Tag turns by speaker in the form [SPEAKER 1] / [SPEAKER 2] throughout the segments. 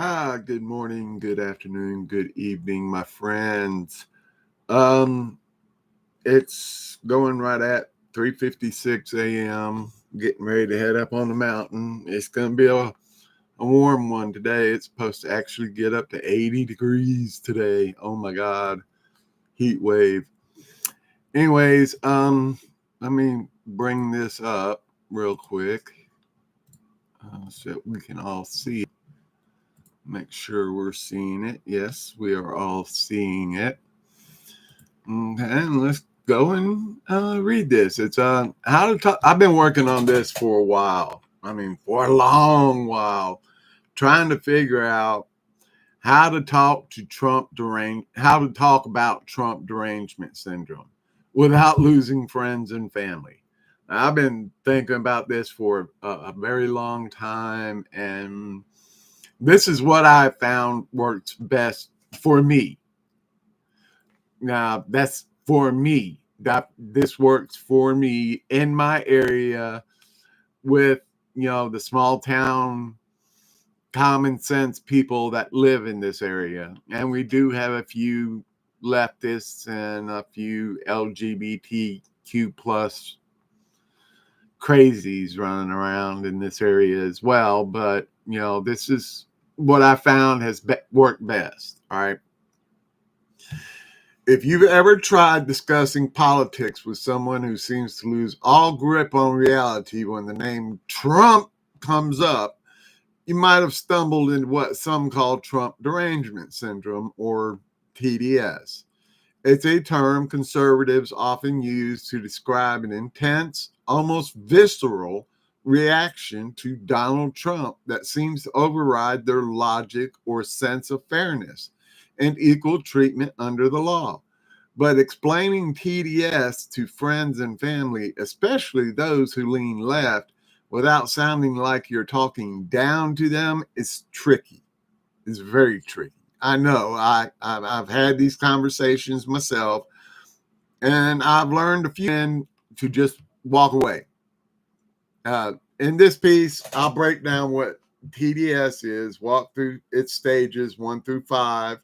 [SPEAKER 1] Good morning, good afternoon, good evening, my friends. Um, it's going right at 3:56 a.m. Getting ready to head up on the mountain. It's gonna be a warm one today. It's supposed to actually get up to 80 degrees today. Oh my god, heat wave. Anyways, let me bring this up real quick so we can all see it. Make sure we're seeing it. Yes, we are all seeing it. Okay, and let's go and read this. It's how to talk. I've been working on this for a while. I mean, for a long while, trying to figure out how to talk to how to talk about Trump derangement syndrome without losing friends and family. Now, I've been thinking about this for a very long time, and this is what I found works best for me. Now, that's for me. That this works for me in my area with, the small town common sense people that live in this area. And we do have a few leftists and a few LGBTQ plus crazies running around in this area as well. But, this is what I found has worked best. All right. If you've ever tried discussing politics with someone who seems to lose all grip on reality when the name Trump comes up, you might have stumbled into what some call Trump derangement syndrome, or TDS. It's a term conservatives often use to describe an intense, almost visceral reaction to Donald Trump that seems to override their logic or sense of fairness and equal treatment under the law. But explaining TDS to friends and family, especially those who lean left, without sounding like you're talking down to them is tricky. It's very tricky. I know. I've had these conversations myself, and I've learned a few to just walk away. In this piece, I'll break down what TDS is, walk through its stages 1 through 5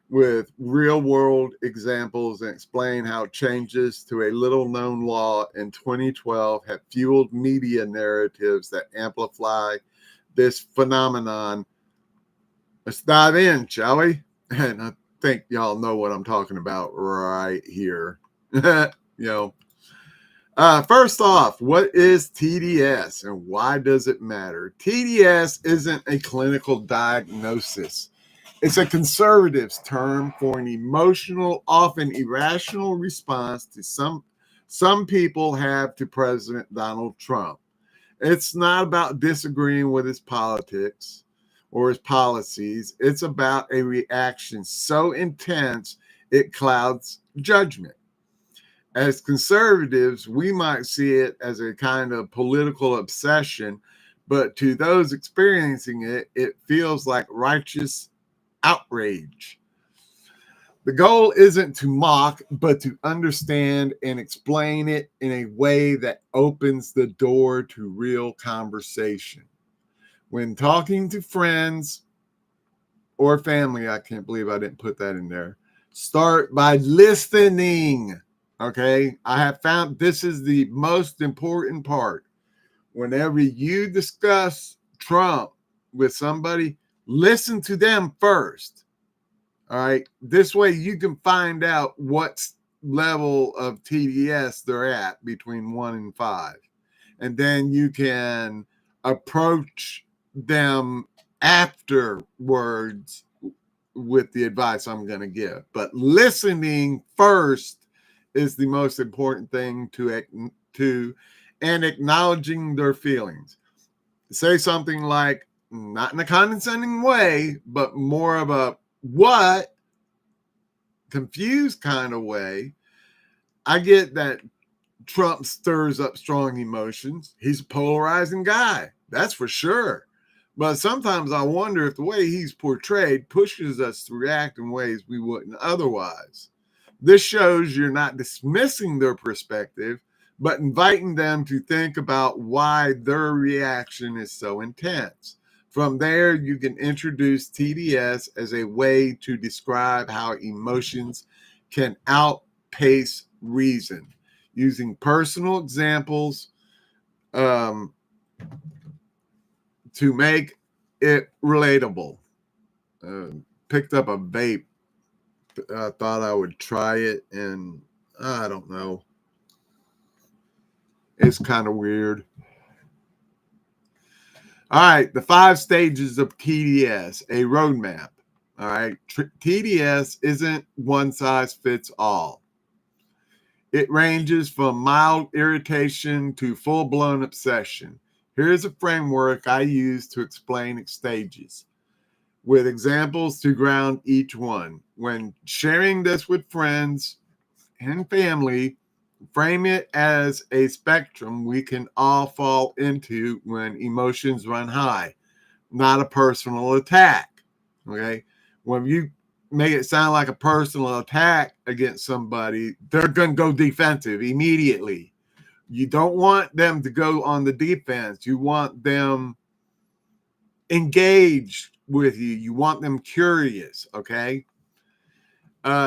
[SPEAKER 1] with real world examples, and explain how changes to a little known law in 2012 have fueled media narratives that amplify this phenomenon. Let's dive in, shall we? And I think y'all know what I'm talking about right here. First off, what is TDS and why does it matter? TDS isn't a clinical diagnosis. It's a conservative's term for an emotional, often irrational response to some people have to President Donald Trump. It's not about disagreeing with his politics or his policies. It's about a reaction so intense it clouds judgment. As conservatives, we might see it as a kind of political obsession, but to those experiencing it, it feels like righteous outrage. The goal isn't to mock, but to understand and explain it in a way that opens the door to real conversation. When talking to friends or family, I can't believe I didn't put that in there, start by listening. Okay, I have found this is the most important part. Whenever you discuss Trump with somebody, listen to them first. All right. This way you can find out what level of TDS they're at between 1 and 5. And then you can approach them afterwards with the advice I'm going to give. But listening first is the most important thing and acknowledging their feelings. Say something like, not in a condescending way, but more of a what confused kind of way. I get that Trump stirs up strong emotions. He's a polarizing guy, that's for sure. But sometimes I wonder if the way he's portrayed pushes us to react in ways we wouldn't otherwise. This shows you're not dismissing their perspective, but inviting them to think about why their reaction is so intense. From there, you can introduce TDS as a way to describe how emotions can outpace reason, using personal examples to make it relatable. Picked up a vape. I thought I would try it, and I don't know. It's kind of weird. All right, the 5 stages of TDS, a roadmap. All right, TDS isn't one size fits all. It ranges from mild irritation to full-blown obsession. Here's a framework I use to explain its stages, with examples to ground each one. When sharing this with friends and family, frame it as a spectrum we can all fall into when emotions run high, not a personal attack. Okay. When you make it sound like a personal attack against somebody, they're going to go defensive immediately. You don't want them to go on the defense. You want them engaged with you. You want them curious. Okay.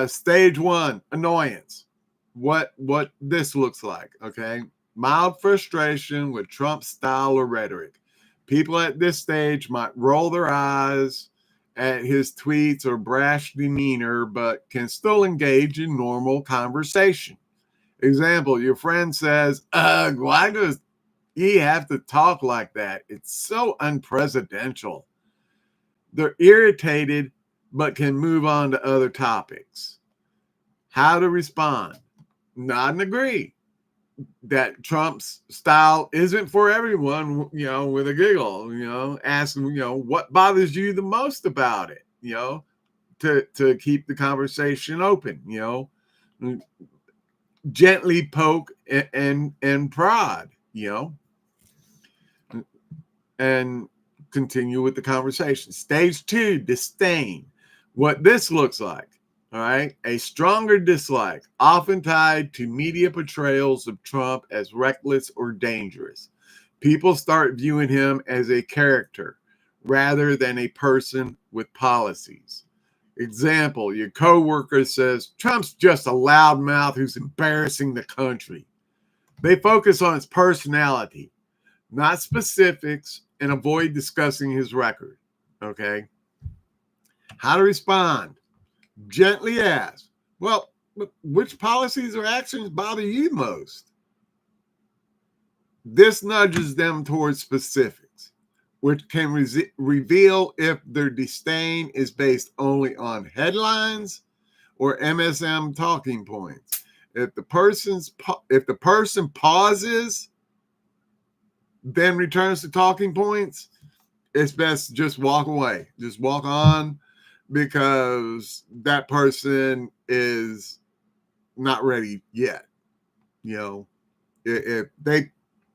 [SPEAKER 1] Stage 1, annoyance. What this looks like. Okay. Mild frustration with Trump style or rhetoric. People at this stage might roll their eyes at his tweets or brash demeanor, but can still engage in normal conversation. Example, your friend says, why does he have to talk like that? It's so unpresidential. They're irritated, but can move on to other topics. How to respond? Nod and agree that Trump's style isn't for everyone, with a giggle, ask, what bothers you the most about it, to keep the conversation open, gently poke and prod, and continue with the conversation. Stage 2, disdain. What this looks like. All right. A stronger dislike, often tied to media portrayals of Trump as reckless or dangerous. People start viewing him as a character rather than a person with policies. Example, your coworker says, Trump's just a loudmouth who's embarrassing the country. They focus on his personality, not specifics, and avoid discussing his record. Okay. How to respond? Gently ask, well, which policies or actions bother you most? This nudges them towards specifics, which can reveal if their disdain is based only on headlines or MSM talking points. If the person pauses, then returns to talking points, it's best to just walk away. Just walk on, because that person is not ready yet. If they,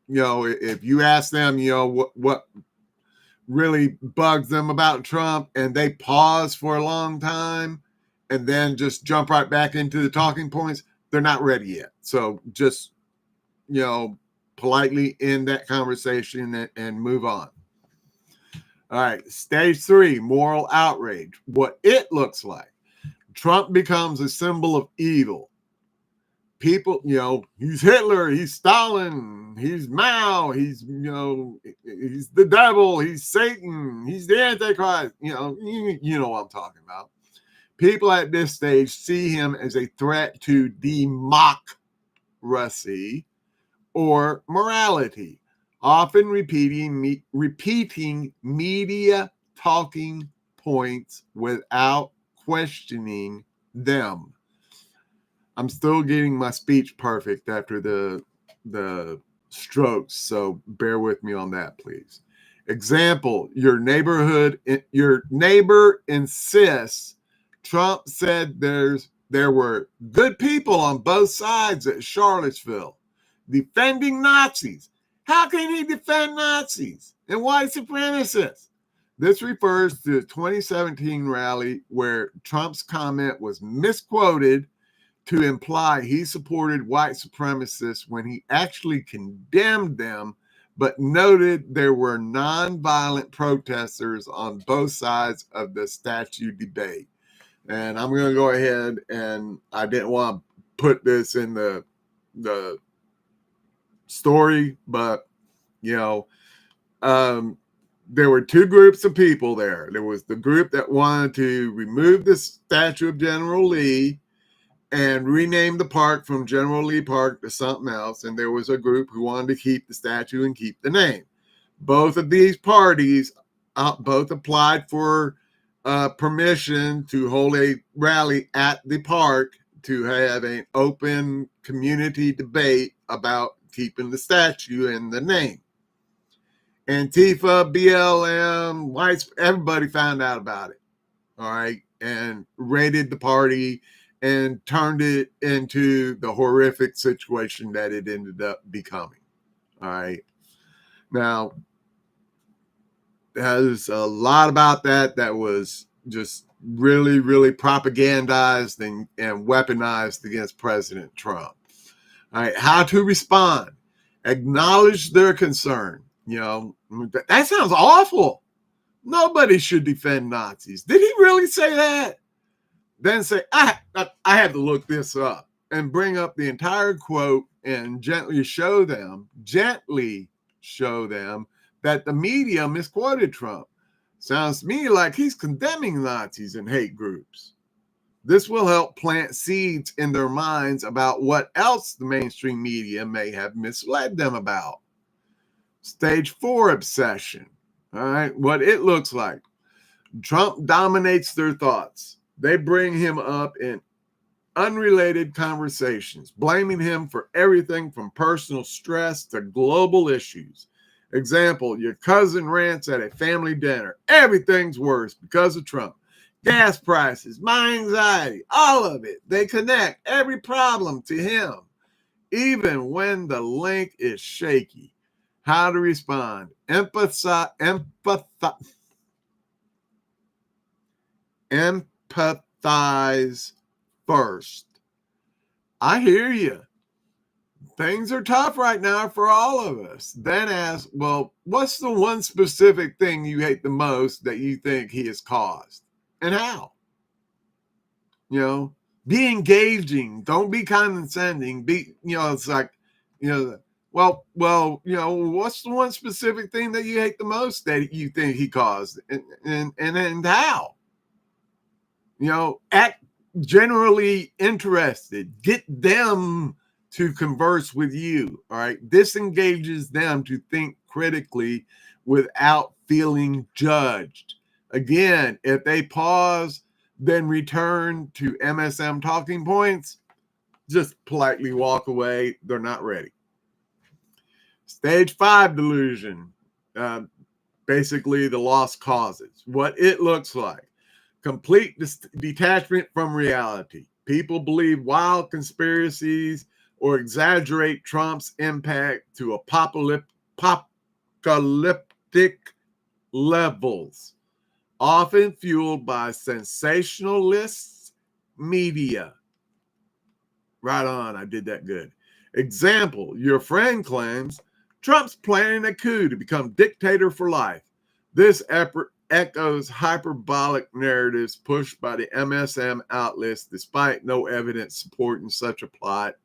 [SPEAKER 1] if you ask them, what really bugs them about Trump, and they pause for a long time and then just jump right back into the talking points, they're not ready yet. So just, politely end that conversation and move on. All right, stage 3, moral outrage. What it looks like. Trump becomes a symbol of evil. People, he's Hitler, he's Stalin, he's Mao, he's the devil, he's Satan, he's the Antichrist. You know what I'm talking about. People at this stage see him as a threat to democracy or morality, often repeating media talking points without questioning them. I'm still getting my speech perfect after the strokes, so bear with me on that, please. Example, your neighbor insists Trump said there were good people on both sides at Charlottesville defending Nazis. How can he defend Nazis and white supremacists? This refers to the 2017 rally where Trump's comment was misquoted to imply he supported white supremacists when he actually condemned them but noted there were nonviolent protesters on both sides of the statue debate. And I'm going to go ahead, and I didn't want to put this in the story, but you know, there were two groups of people there. There was the group that wanted to remove the statue of General Lee and rename the park from General Lee Park to something else. And there was a group who wanted to keep the statue and keep the name. Both of these parties both applied for permission to hold a rally at the park to have an open community debate about keeping the statue and the name. Antifa, BLM, whites, everybody found out about it. All right. And raided the party and turned it into the horrific situation that it ended up becoming. All right. Now, there's a lot about that was just really, really propagandized and weaponized against President Trump. All right. How to respond. Acknowledge their concern. You know, that sounds awful. Nobody should defend Nazis. Did he really say that? Then say, I had to look this up, and bring up the entire quote and gently show them that the media misquoted Trump. Sounds to me like he's condemning Nazis and hate groups. This will help plant seeds in their minds about what else the mainstream media may have misled them about. Stage 4 obsession. All right, what it looks like. Trump dominates their thoughts. They bring him up in unrelated conversations, blaming him for everything from personal stress to global issues. Example, your cousin rants at a family dinner. Everything's worse because of Trump. Gas prices, my anxiety, all of it. They connect every problem to him, even when the link is shaky. How to respond. Empathize first. I hear you. Things are tough right now for all of us. Then ask, well, what's the one specific thing you hate the most that you think he has caused? And how? You know, be engaging. Don't be condescending. It's like, well, what's the one specific thing that you hate the most that you think he caused? And how? Act generally interested. Get them to converse with you. All right. This engages them to think critically without feeling judged. Again, if they pause, then return to MSM talking points, just politely walk away. They're not ready. Stage 5 delusion, basically the lost causes. What it looks like. Complete detachment from reality. People believe wild conspiracies or exaggerate Trump's impact to apocalyptic levels, often fueled by sensationalist media. Right on, I did that good. Example, your friend claims Trump's planning a coup to become dictator for life. This echoes hyperbolic narratives pushed by the MSM outlets despite no evidence supporting such a plot.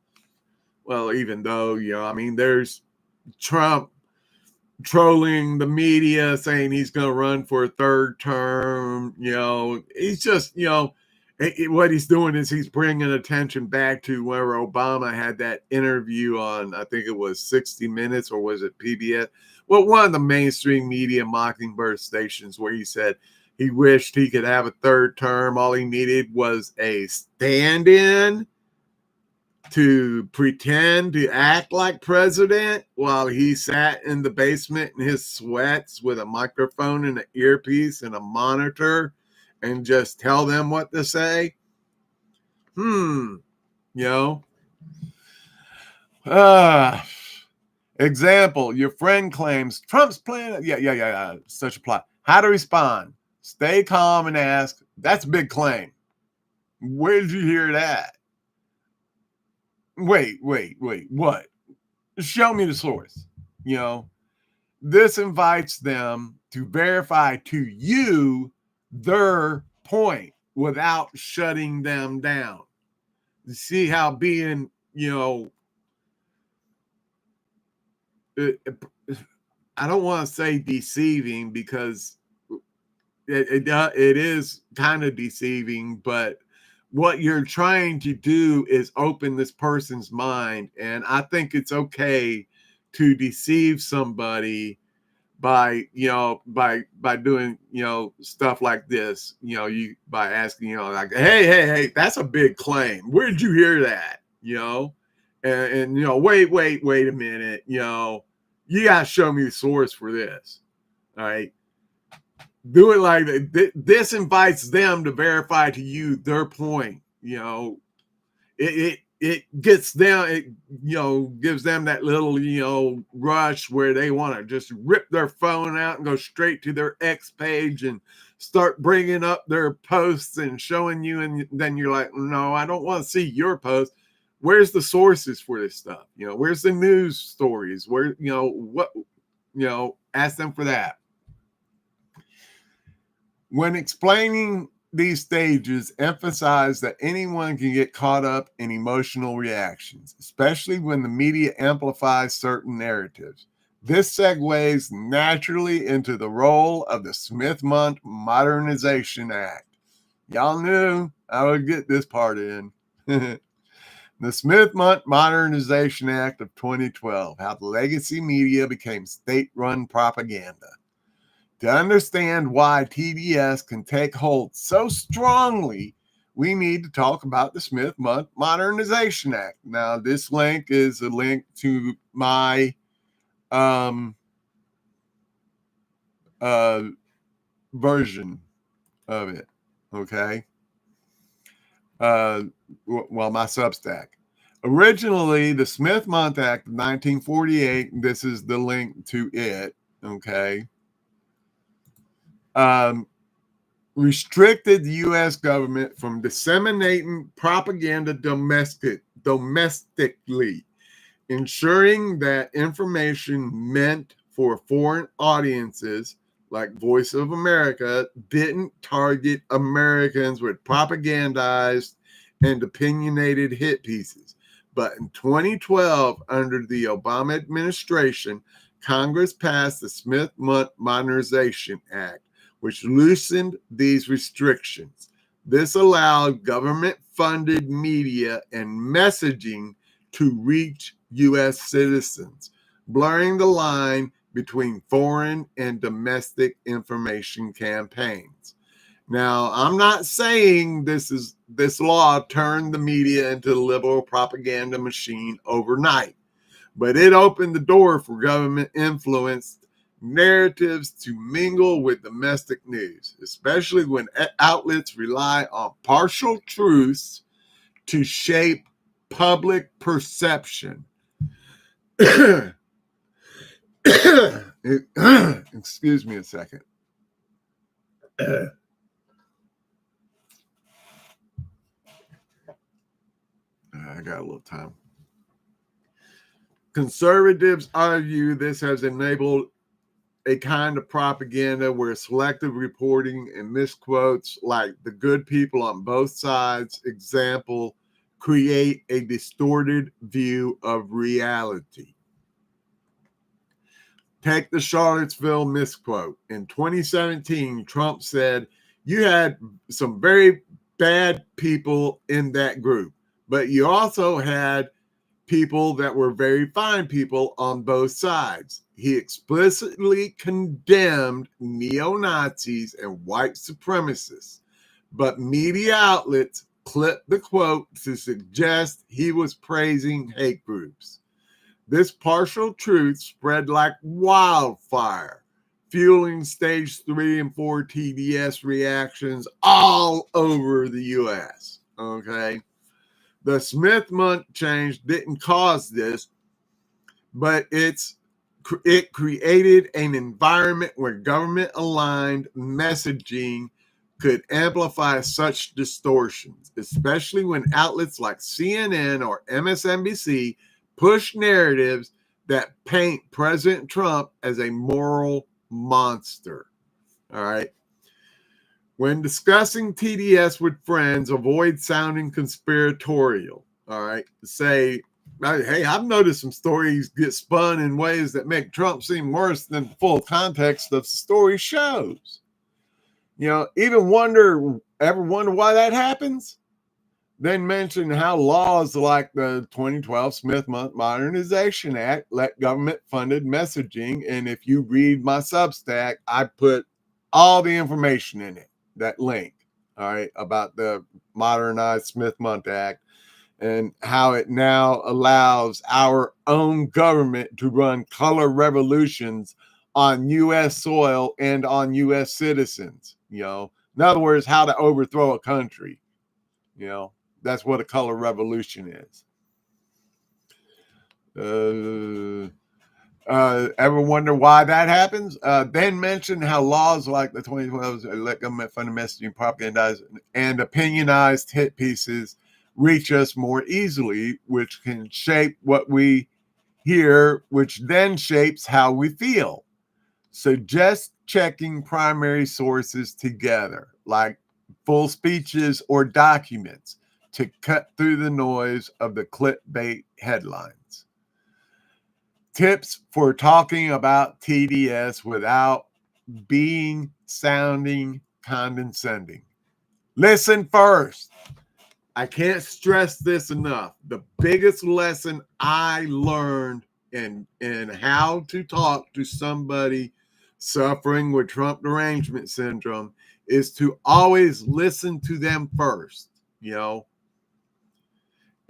[SPEAKER 1] Well, even though, there's Trump trolling the media saying he's going to run for a third term. He's just, what he's doing is he's bringing attention back to where Obama had that interview on, I think it was 60 Minutes, or was it PBS? Well, one of the mainstream media Mockingbird stations, where he said he wished he could have a third term. All he needed was a stand-in to pretend to act like president while he sat in the basement in his sweats with a microphone and an earpiece and a monitor and just tell them what to say. Example, your friend claims Trump's plan. Yeah. Such a plot. How to respond. Stay calm and ask, that's a big claim. Where did you hear that? Wait, what? Show me the source. This invites them to verify to you their point without shutting them down. You see how being, I don't want to say deceiving, because it is kind of deceiving, but what you're trying to do is open this person's mind. And I think it's okay to deceive somebody by doing stuff like this, you by asking, like, hey, that's a big claim, where did you hear that, and wait a minute, you gotta show me the source for this. All right, do it like that. This invites them to verify to you their point. It gets them, gives them that little, rush where they want to just rip their phone out and go straight to their X page and start bringing up their posts and showing you. And then you're like, no, I don't want to see your post. Where's the sources for this stuff? Where's the news stories? Where, what, ask them for that. When explaining these stages, emphasize that anyone can get caught up in emotional reactions, especially when the media amplifies certain narratives. This segues naturally into the role of the Smith-Mundt Modernization Act. Y'all knew I would get this part in. The Smith-Mundt Modernization Act of 2012, how the legacy media became state-run propaganda. To understand why TDS can take hold so strongly, we need to talk about the Smith-Mundt Modernization Act. Now, this link is a link to my version of it, okay? My Substack. Originally, the Smith-Mundt Act of 1948, this is the link to it, okay? Restricted the U.S. government from disseminating propaganda domestically, ensuring that information meant for foreign audiences, like Voice of America, didn't target Americans with propagandized and opinionated hit pieces. But in 2012, under the Obama administration, Congress passed the Smith-Mundt Modernization Act, which loosened these restrictions. This allowed government-funded media and messaging to reach U.S. citizens, blurring the line between foreign and domestic information campaigns. Now, I'm not saying this law turned the media into a liberal propaganda machine overnight, but it opened the door for government-influenced narratives to mingle with domestic news, especially when outlets rely on partial truths to shape public perception. Excuse me a second. I got a little time. Conservatives argue this has enabled a kind of propaganda where selective reporting and misquotes, like the good people on both sides example, create a distorted view of reality. Take the Charlottesville misquote. In 2017, Trump said, you had some very bad people in that group, but you also had people that were very fine people on both sides. He explicitly condemned neo-Nazis and white supremacists, but media outlets clipped the quote to suggest he was praising hate groups. This partial truth spread like wildfire, fueling stage 3 and 4 TDS reactions all over the U.S., okay? The Smith-Mundt change didn't cause this, but it created an environment where government-aligned messaging could amplify such distortions, especially when outlets like CNN or MSNBC push narratives that paint President Trump as a moral monster. All right. When discussing TDS with friends, avoid sounding conspiratorial. All right. Say, hey, I've noticed some stories get spun in ways that make Trump seem worse than the full context of the story shows. Even ever wonder why that happens? Then mention how laws like the 2012 Smith-Mundt Modernization Act let government-funded messaging. And if you read my Substack, I put all the information in it, that link, all right, about the modernized Smith-Mundt Act and how it now allows our own government to run color revolutions on U.S. soil and on U.S. citizens. In other words, how to overthrow a country. That's what a color revolution is. Ever wonder why that happens? Then mention how laws like the 2012 let government-funded messaging, propagandized, and opinionized hit pieces reach us more easily, which can shape what we hear, which then shapes how we feel. Suggest checking primary sources together, like full speeches or documents, to cut through the noise of the clickbait headlines. Tips for talking about TDS without sounding condescending. Listen first. I can't stress this enough. The biggest lesson I learned in how to talk to somebody suffering with Trump derangement syndrome is to always listen to them first,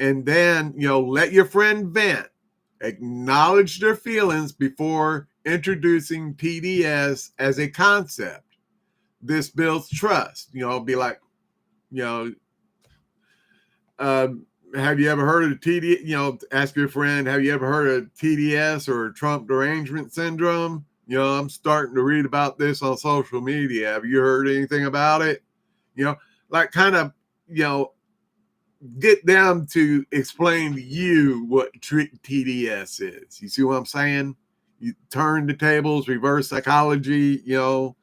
[SPEAKER 1] and then, let your friend vent, acknowledge their feelings before introducing TDS as a concept. This builds trust. Be like, have you ever heard of TDS? Ask your friend, have you ever heard of TDS or Trump derangement syndrome? I'm starting to read about this on social media. Have you heard anything about it? Like kind of, get them to explain to you what TDS is. You see what I'm saying? You turn the tables, reverse psychology, you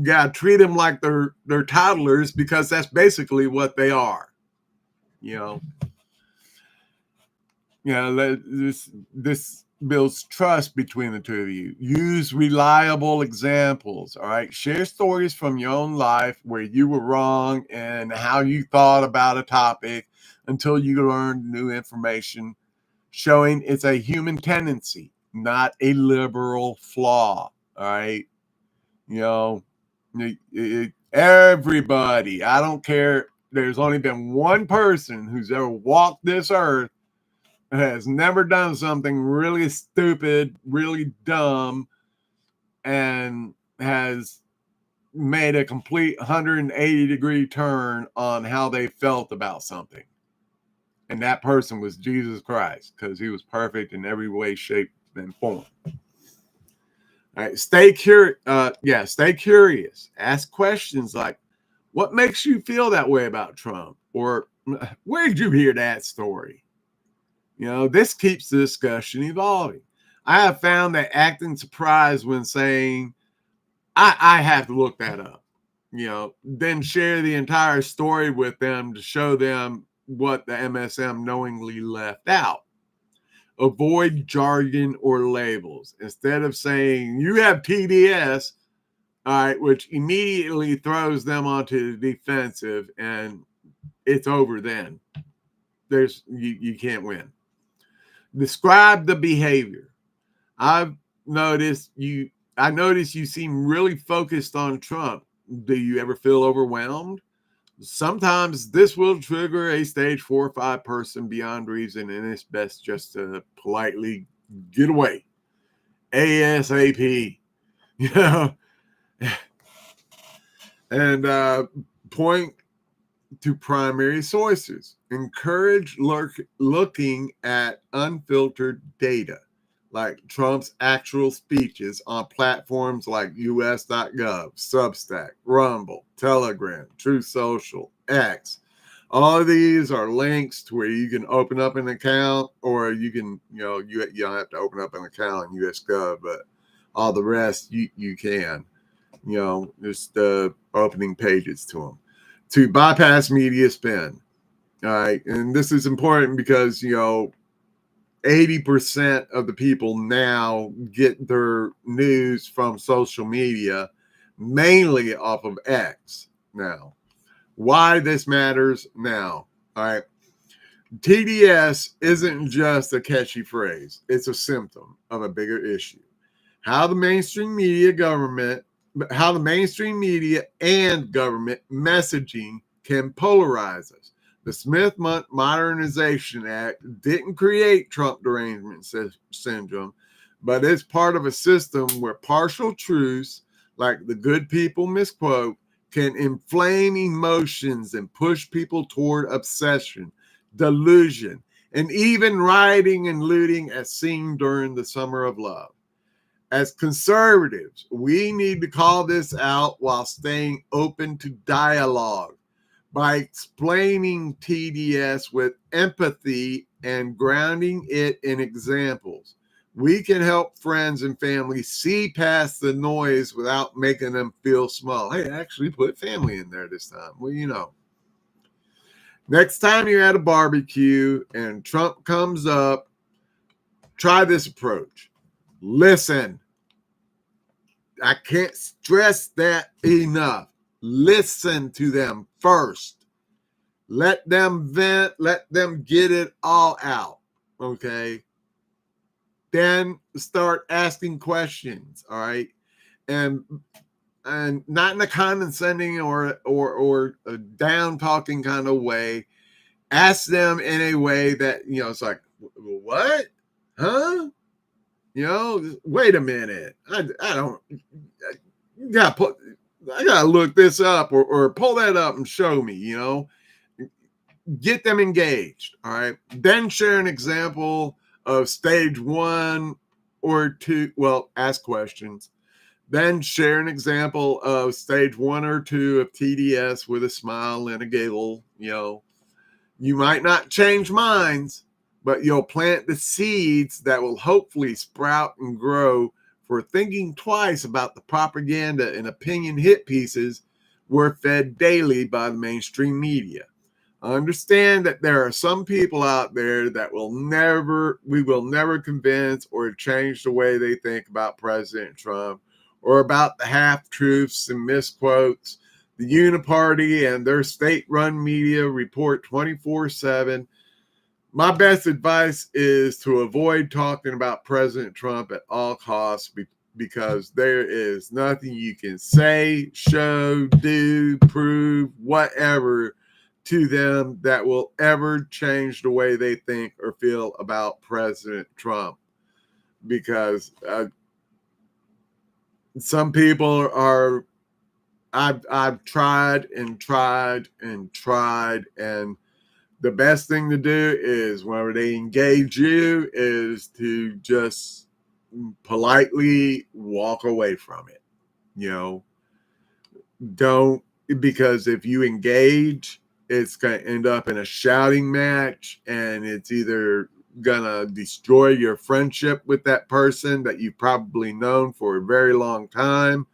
[SPEAKER 1] got to treat them like they're toddlers, because that's basically what they are. This builds trust between the two of you. Use reliable examples. All right. Share stories from your own life where you were wrong and how you thought about a topic until you learned new information, showing it's a human tendency, not a liberal flaw. All right. Everybody, I don't care. There's only been one person who's ever walked this earth has never done something really stupid, really dumb, and has made a complete 180-degree turn on how they felt about something. And that person was Jesus Christ, because he was perfect in every way, shape, and form. All right, stay curious. Stay curious. Ask questions like, what makes you feel that way about Trump? Or where did you hear that story? This keeps the discussion evolving. I have found that acting surprised when saying, I have to look that up, then share the entire story with them to show them what the MSM knowingly left out. Avoid jargon or labels. Instead of saying, you have TDS, all right, which immediately throws them onto the defensive, and it's over then. You can't win. Describe the behavior. I noticed you seem really focused on Trump. Do you ever feel overwhelmed? Sometimes this will trigger a stage 4 or 5 person beyond reason, and it's best just to politely get away. ASAP. And point to primary sources. Encourage looking at unfiltered data, like Trump's actual speeches on platforms like us.gov, Substack, Rumble, Telegram, Truth Social, X. All of these are links to where you can open up an account, or you can, you don't have to open up an account in US Gov, but all the rest you can, just opening pages to them to bypass media spin. All right. And this is important because, 80% of the people now get their news from social media, mainly off of X now. Why this matters now. All right. TDS isn't just a catchy phrase, it's a symptom of a bigger issue. How the mainstream media and government messaging can polarize us. The Smith Modernization Act didn't create Trump derangement syndrome, but it's part of a system where partial truths, like the good people misquote, can inflame emotions and push people toward obsession, delusion, and even rioting and looting as seen during the Summer of Love. As conservatives, we need to call this out while staying open to dialogue. By explaining TDS with empathy and grounding it in examples, we can help friends and family see past the noise without making them feel small. Hey, I actually put family in there this time. Well, next time you're at a barbecue and Trump comes up, try this approach. Listen. I can't stress that enough. Listen to them first. Let them vent. Let them get it all out. Okay. Then start asking questions. All right. And not in a condescending or a down talking kind of way. Ask them in a way that, it's like, what? Huh? Wait a minute. I gotta look this up or pull that up and show me, get them engaged. All right. Then share an example of stage 1 or 2. Well, ask questions. Then share an example of stage 1 or 2 of TDS with a smile and a giggle. You might not change minds, but you'll plant the seeds that will hopefully sprout and grow for thinking twice about the propaganda and opinion hit pieces we're fed daily by the mainstream media. Understand that there are some people out there that we will never convince or change the way they think about President Trump or about the half-truths and misquotes. The Uniparty and their state-run media report 24/7. My best advice is to avoid talking about President Trump at all costs because there is nothing you can say, show, do, prove, whatever to them that will ever change the way they think or feel about President Trump. Because some people are, I've tried and tried and tried, and the best thing to do is whenever they engage you is to just politely walk away from it. Don't, because if you engage, it's going to end up in a shouting match, and it's either going to destroy your friendship with that person that you've probably known for a very long time,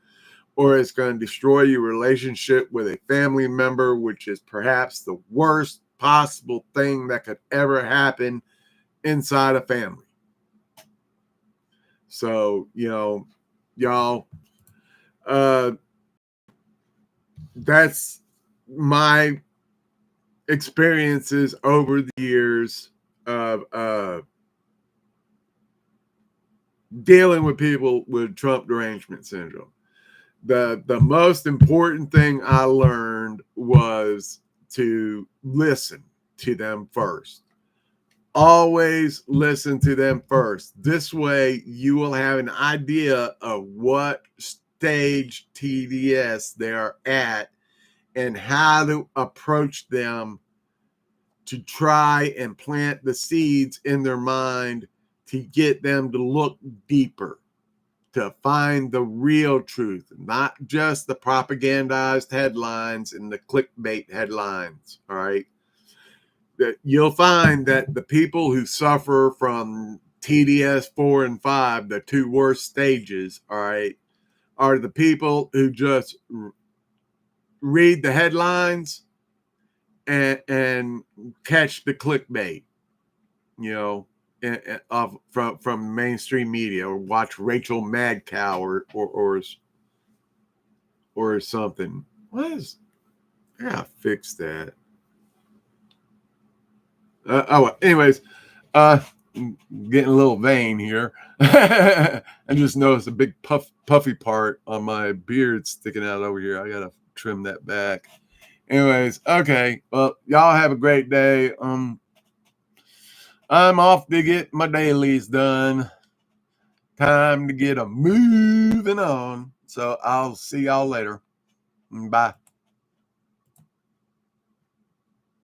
[SPEAKER 1] or it's going to destroy your relationship with a family member, which is perhaps the worst possible thing that could ever happen inside a family. So, y'all, that's my experiences over the years of dealing with people with Trump derangement syndrome. The most important thing I learned was to listen to them first. Always listen to them first. This way you will have an idea of what stage TDS they are at and how to approach them to try and plant the seeds in their mind to get them to look deeper, to find the real truth, not just the propagandized headlines and the clickbait headlines. All right. that you'll find that the people who suffer from TDS 4 and 5, the two worst stages, all right, are the people who just read the headlines and catch the clickbait, you know, from mainstream media, or watch Rachel Madcow or something. What is? I gotta fix that. Anyways, getting a little vain here. I just noticed a big puffy part on my beard sticking out over here. I gotta trim that back. Anyways, okay. Well, y'all have a great day. I'm off to get my dailies done. Time to get a moving on. So I'll see y'all later. Bye.